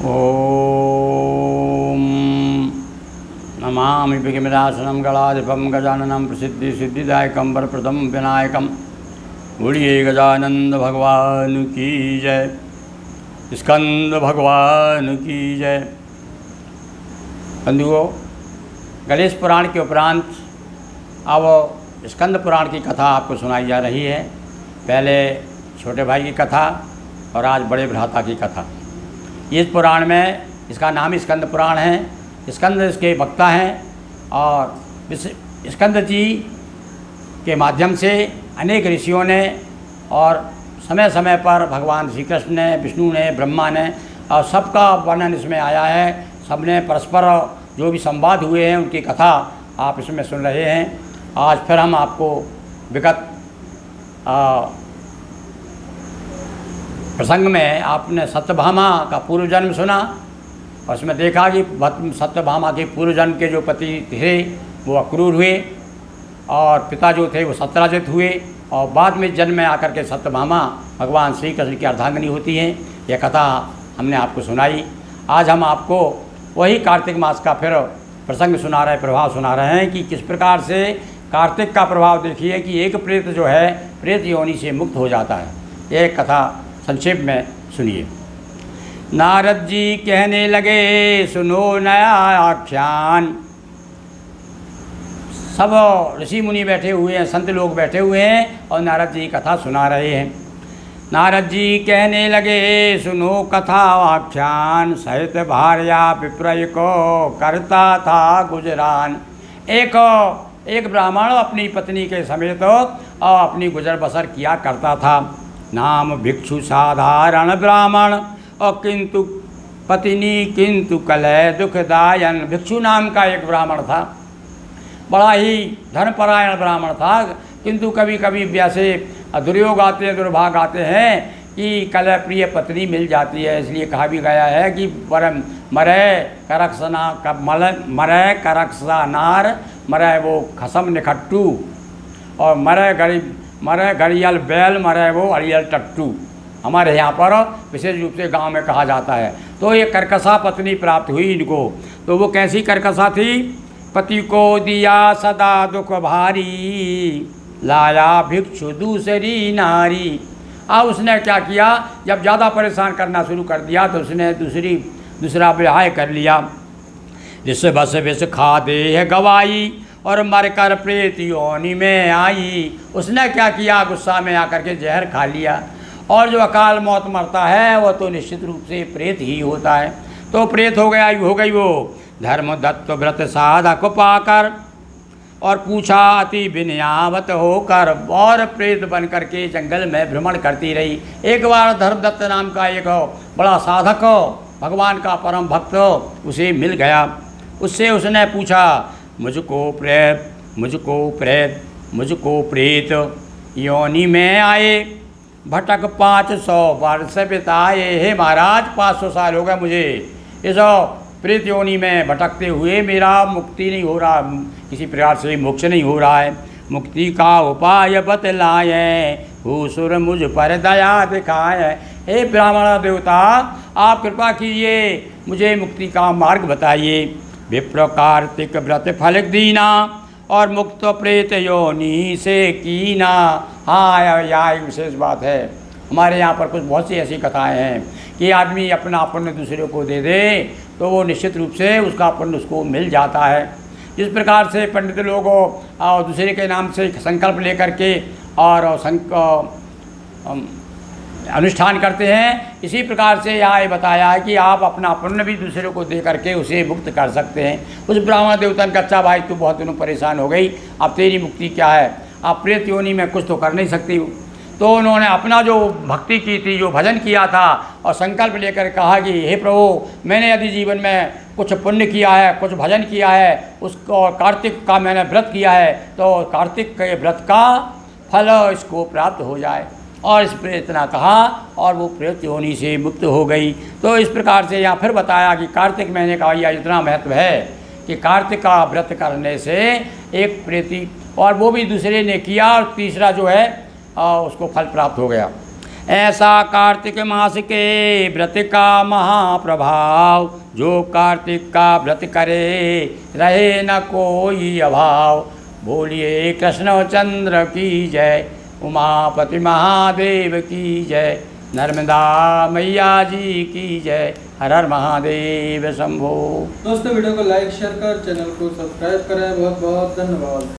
ओम नमामि विघ्नविनाशनं गणाधिपं गजाननं प्रसिद्धिसिद्धिदायकं वरप्रदं विनायकं। बोलिए गजानंद भगवान की जय, स्कंद भगवान की जय। बंधुओं, गणेश पुराण के उपरांत अब स्कंद पुराण की कथा आपको सुनाई जा रही है। पहले छोटे भाई की कथा और आज बड़े भ्राता की कथा। इस पुराण में इसका नाम स्कंद पुराण है। स्कंद इसके वक्ता हैं और स्कंद जी के माध्यम से अनेक ऋषियों ने और समय समय पर भगवान श्री कृष्ण ने, विष्णु ने, ब्रह्मा ने और सबका वर्णन इसमें आया है। सबने परस्पर जो भी संवाद हुए हैं उनकी कथा आप इसमें सुन रहे हैं। आज फिर हम आपको विगत प्रसंग में आपने सत्यभामा का पूर्व जन्म सुना और उसमें देखा कि सत्यभामा के पूर्व जन्म के जो पति थे वो अक्रूर हुए और पिता जो थे वो सत्यराजित हुए और बाद में जन्म में आकर के सत्यभामा भगवान श्री कृष्ण की अर्धांगिनी होती हैं। यह कथा हमने आपको सुनाई। आज हम आपको वही कार्तिक मास का फिर प्रसंग सुना रहे, प्रभाव सुना रहे हैं कि किस प्रकार से कार्तिक का प्रभाव देखिए कि एक प्रेत जो है प्रेत योनि से मुक्त हो जाता है। एक कथा संक्षेप में सुनिए। नारद जी कहने लगे, सुनो नया आख्यान। सब ऋषि मुनि बैठे हुए हैं, संत लोग बैठे हुए हैं और नारद जी कथा सुना रहे हैं। नारद जी कहने लगे, सुनो कथा आख्यान। सहित भार्या विप्रय को करता था गुजरान। एक ब्राह्मण अपनी पत्नी के समेत और अपनी गुजर बसर किया करता था। नाम भिक्षु साधारण ब्राह्मण और किंतु पत्नी किंतु कलह दुखदायन। भिक्षु नाम का एक ब्राह्मण था, बड़ा ही धर्मपरायण ब्राह्मण था, किंतु कभी कभी वैसे दुर्योग आते हैं, दुर्भाग आते हैं कि कलह प्रिय पत्नी मिल जाती है। इसलिए कहा भी गया है कि मरे करक्सा नार मरे वो खसम निखट्टू और मरे गड़ियल बैल मरे वो अड़ियल टट्टू। हमारे यहाँ पर विशेष रूप से गांव में कहा जाता है। तो ये कर्कशा पत्नी प्राप्त हुई इनको। तो वो कैसी कर्कशा थी? पति को दिया सदा दुख भारी, लाया भिक्षु दूसरी नारी। अब उसने क्या किया, जब ज़्यादा परेशान करना शुरू कर दिया तो उसने दूसरा विवाह कर लिया। जिससे बस विष खा दे है गवाई और मरकर प्रेत योनि में आई। उसने क्या किया, गुस्सा में आकर के जहर खा लिया। और जो अकाल मौत मरता है वह तो निश्चित रूप से प्रेत ही होता है। तो प्रेत हो गई वो। धर्म दत्त व्रत साधक पाकर और पूछा अति विनयावत होकर और प्रेत बन करके जंगल में भ्रमण करती रही। एक बार धर्मदत्त नाम का एक बड़ा साधक भगवान का परम भक्त उसे मिल गया। उससे उसने पूछा, मुझको प्रेत योनि में आए भटक 500 वर्ष बिताए। हे महाराज, 500 साल हो गए मुझे इस प्रेत योनि में भटकते हुए। मेरा मुक्ति नहीं हो रहा, किसी प्रकार से मोक्ष नहीं हो रहा है। मुक्ति का उपाय बतलाए, भूसुर मुझ पर दया दिखाए। हे ब्राह्मण देवता, आप कृपा कीजिए, मुझे मुक्ति का मार्ग बताइए। विप्र कार्तिक व्रत फल दीना और मुक्त प्रेत योनि से कीना। हाँ, यह विशेष बात है। हमारे यहाँ पर बहुत सी ऐसी कथाएं हैं कि आदमी अपना पुण्य दूसरे को दे दे तो वो निश्चित रूप से उसका पुण्य उसको मिल जाता है। जिस प्रकार से पंडित लोग दूसरे के नाम से संकल्प लेकर के और अनुष्ठान करते हैं, इसी प्रकार से यहाँ ये बताया है कि आप अपना पुण्य भी दूसरे को दे करके उसे मुक्त कर सकते हैं। उस ब्राह्मण देवता ने, अच्छा भाई तू बहुत दिनों परेशान हो गई, अब तेरी मुक्ति क्या है, आप प्रेत योनि में कुछ तो कर नहीं सकती हो। तो उन्होंने अपना जो भक्ति की थी, जो भजन किया था और संकल्प लेकर कहा कि हे प्रभु, मैंने यदि जीवन में कुछ पुण्य किया है, कुछ भजन किया है, उसको कार्तिक का मैंने व्रत किया है, तो कार्तिक के व्रत का फल इसको प्राप्त हो जाए। और इस पर इतना कहा और वो प्रेत योनि से मुक्त हो गई। तो इस प्रकार से यहाँ फिर बताया कि कार्तिक महीने का यह इतना महत्व है कि कार्तिक का व्रत करने से एक प्रेती और वो भी दूसरे ने किया और तीसरा जो है उसको फल प्राप्त हो गया। ऐसा कार्तिक मास के व्रत का महाप्रभाव, जो कार्तिक का व्रत करे रहे न कोई अभाव। बोलिए कृष्णचंद्र की जय, उमापति महादेव की जय, नर्मदा मैया जी की जय, हर हर महादेव शंभो। दोस्तों वीडियो को लाइक शेयर कर चैनल को सब्सक्राइब करें। बहुत बहुत धन्यवाद।